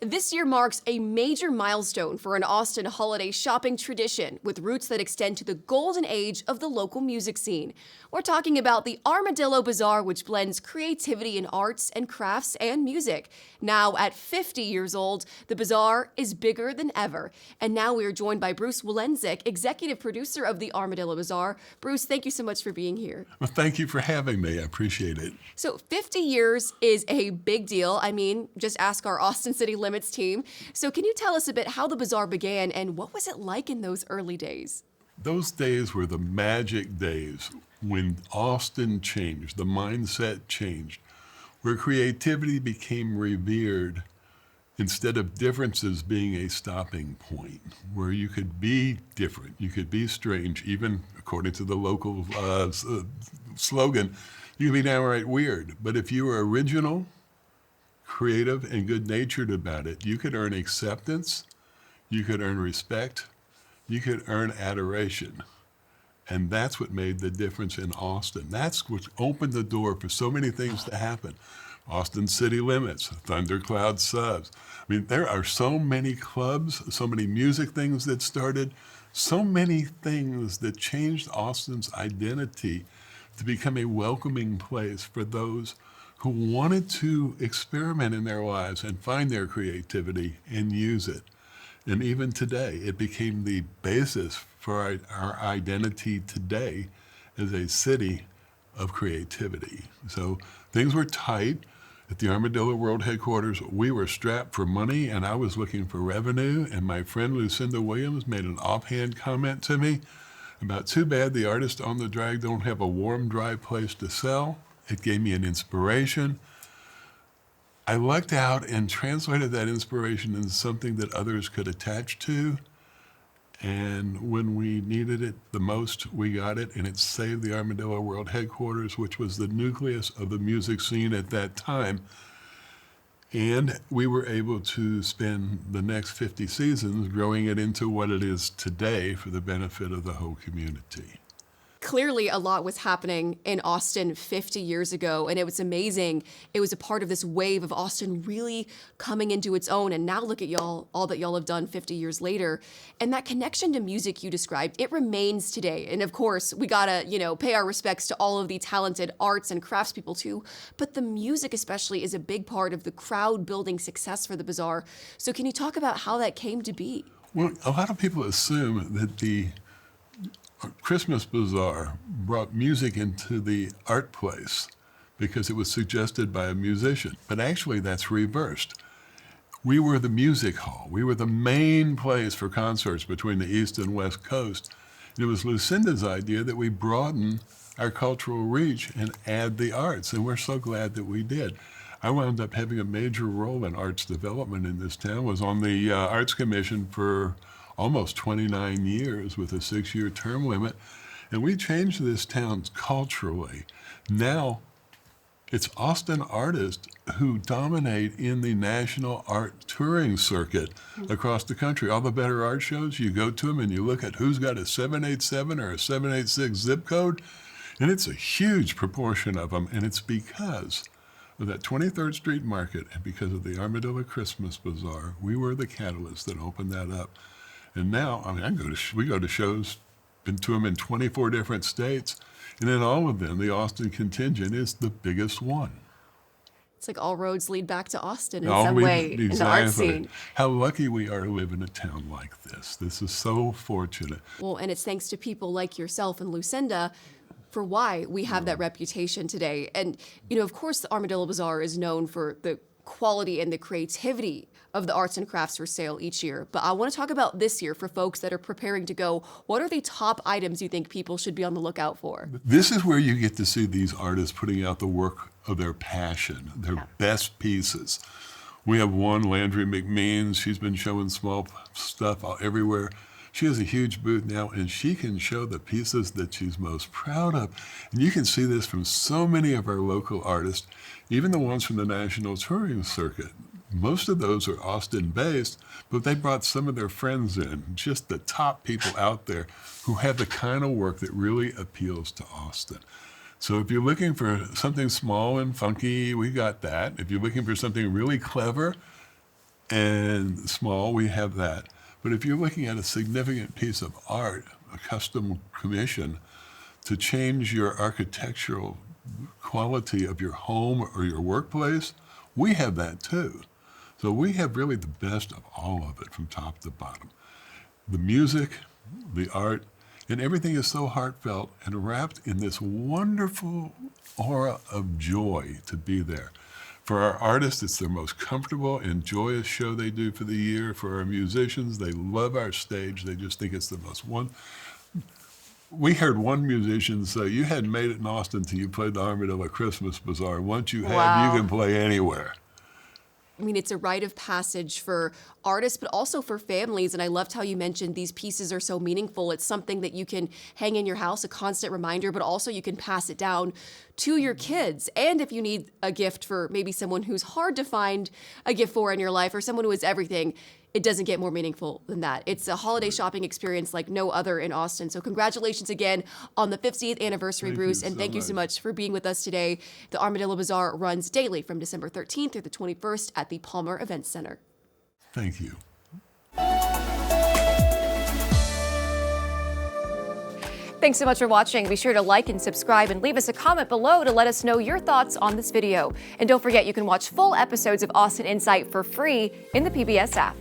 This year marks a major milestone for an Austin holiday shopping tradition with roots that extend to the golden age of the local music scene. We're talking about the Armadillo Bazaar, which blends creativity in arts and crafts and music. Now, at 50 years old, the bazaar is bigger than ever. And now we are joined by Bruce Willenzik, executive producer of the Armadillo Bazaar. Bruce, thank you so much for being here. Well, thank you for having me. I appreciate it. So 50 years is a big deal. I mean, just ask our Austin City Limits team. So can you tell us a bit how the bazaar began and what was it like in those early days? Those days were the magic days when Austin changed, the mindset changed, where creativity became revered instead of differences being a stopping point, where you could be different, you could be strange, even according to the local slogan, you can be downright weird. But if you were original, creative, and good-natured about it, you could earn acceptance, you could earn respect, you could earn adoration. And that's what made the difference in Austin. That's what opened the door for so many things to happen. Austin City Limits, Thundercloud Subs. I mean, there are so many clubs, so many music things that started, so many things that changed Austin's identity to become a welcoming place for those who wanted to experiment in their lives and find their creativity and use it. And even today, it became the basis for our identity today as a city of creativity. So things were tight. At the Armadillo World Headquarters, we were strapped for money and I was looking for revenue, and my friend Lucinda Williams made an offhand comment to me about too bad the artists on the drag don't have a warm, dry place to sell. It gave me an inspiration. I lucked out and translated that inspiration into something that others could attach to. And when we needed it the most, we got it, and it saved the Armadillo World Headquarters, which was the nucleus of the music scene at that time. And we were able to spend the next 50 seasons growing it into what it is today for the benefit of the whole community. Clearly, a lot was happening in Austin 50 years ago, and it was amazing. It was a part of this wave of Austin really coming into its own, and now look at y'all, all that y'all have done 50 years later. And that connection to music you described, it remains today. And of course, we gotta, pay our respects to all of the talented arts and craftspeople too, but the music especially is a big part of the crowd-building success for the bazaar. So can you talk about how that came to be? Well, a lot of people assume that the Christmas Bazaar brought music into the art place because it was suggested by a musician, but actually that's reversed. We were the music hall. We were the main place for concerts between the East and West Coast. And it was Lucinda's idea that we broaden our cultural reach and add the arts, and we're so glad that we did. I wound up having a major role in arts development in this town, was on the Arts Commission for almost 29 years with a 6-year term limit, and we changed this town culturally. Now, it's Austin artists who dominate in the national art touring circuit across the country. All the better art shows, you go to them and you look at who's got a 787 or a 786 zip code, and it's a huge proportion of them, and it's because of that 23rd Street Market and because of the Armadillo Christmas Bazaar. We were the catalyst that opened that up. And now, we go to shows, been to them in 24 different states, and in all of them, the Austin contingent is the biggest one. It's like all roads lead back to Austin in some way, exactly. in the art scene. How lucky we are to live in a town like this. This is so fortunate. Well, and it's thanks to people like yourself and Lucinda for why we have that reputation today. And, of course, the Armadillo Bazaar is known for the quality and the creativity of the arts and crafts for sale each year. But I want to talk about this year for folks that are preparing to go. What are the top items you think people should be on the lookout for? This is where you get to see these artists putting out the work of their passion, their best pieces. We have one, Landry McMeans. She's been showing small stuff everywhere. She has a huge booth now, and she can show the pieces that she's most proud of. And you can see this from so many of our local artists, even the ones from the national touring circuit. Most of those are Austin-based, but they brought some of their friends in, just the top people out there who have the kind of work that really appeals to Austin. So if you're looking for something small and funky, we got that. If you're looking for something really clever, and small, we have that. But if you're looking at a significant piece of art, a custom commission, to change your architectural quality of your home or your workplace, we have that too. So we have really the best of all of it from top to bottom. The music, the art, and everything is so heartfelt and wrapped in this wonderful aura of joy to be there. For our artists, it's their most comfortable and joyous show they do for the year. For our musicians, they love our stage. They just think it's the most one. We heard one musician say, you hadn't made it in Austin till you played the Armadillo Christmas Bazaar. Once you have, Wow. you can play anywhere. I mean, it's a rite of passage for artists, but also for families. And I loved how you mentioned these pieces are so meaningful. It's something that you can hang in your house, a constant reminder, but also you can pass it down to your kids. And if you need a gift for maybe someone who's hard to find a gift for in your life, or someone who is everything, it doesn't get more meaningful than that. It's a holiday shopping experience like no other in Austin. So congratulations again on the 50th anniversary, Bruce. And thank you so much for being with us today. The Armadillo Bazaar runs daily from December 13th through the 21st at the Palmer Events Center. Thank you. Thanks so much for watching. Be sure to like and subscribe and leave us a comment below to let us know your thoughts on this video. And don't forget, you can watch full episodes of Austin Insight for free in the PBS app.